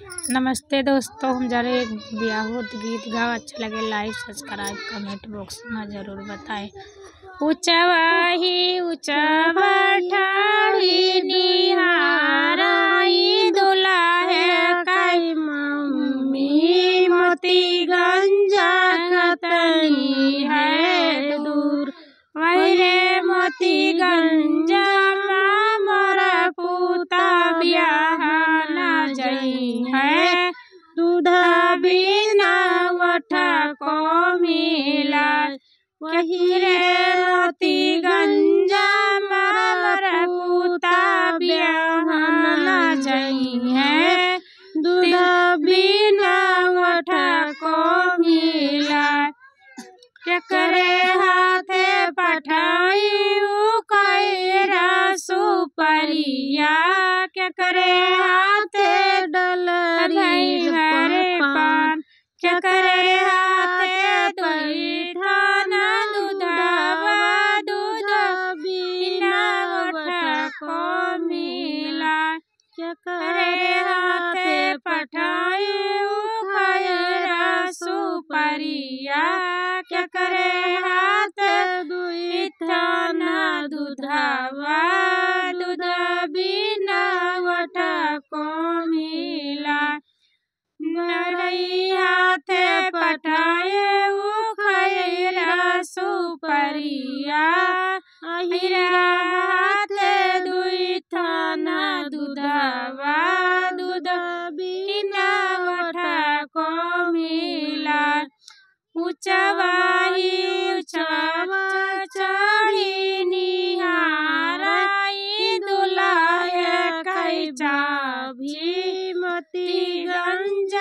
नमस्ते दोस्तों, हम जा रहे एक ब्याहोत गीत गाओ। अच्छा लगे लाइक सब्सक्राइब कमेंट बॉक्स में ज़रूर बताएं। ऊंचवाही ऊंचवा ठाड़ी निहाराई दुला है कई मम्मी मोतीगंज कतनी है दूर। वही रे मोतीगंज मोरा पूता ब्याह न जई है। दूध बिना वठा को मिला वही रे मोतीगंज मोरा पूता ब्याह न जई है। दूध बिना वठा को मिला केकरे हाथे पठाई कैरा सुपरिया केकरे हाथे डलरी भरे पान केकरे हाथे दही थान दूधवा दूध बिना वठा को मिला केकरे हाथे पठाई कैरा सुपरिया केकरे हाथ दुई थान दूधवा दूध बिना वठा को मिला। नरई हाथे पठाए कैरा सुपरिया अहिरा हाथे दुई थान दूधवा दूध बिना वठा को मिला। ऊंचवाही ऊंचवा चढ़ी निहाराई दुला है कई चाभी मोतीगंज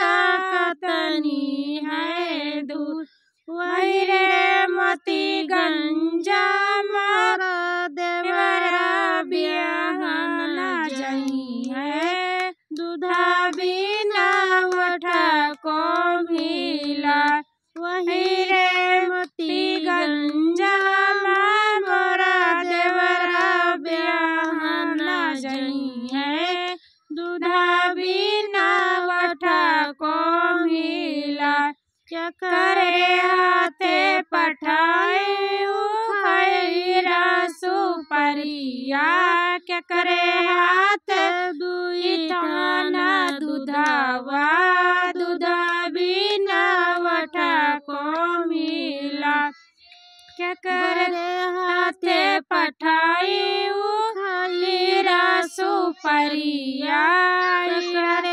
कतनी है दूर। वही रे मोतीगंज मोरा देवरा ब्याह न जई है। दूधा बिना वठा को मिला वही रे मोतीगंज मोरा देवरा ब्याह न जई है। दूधा बिना वठा को मिला केकरे हाथे पठाए कैरा सुपरिया केकरे हाथ दुई थान दूधवा दूध बिना वठा को मिला केकरे हाथे पठाई कैरा सुपरिया केकरे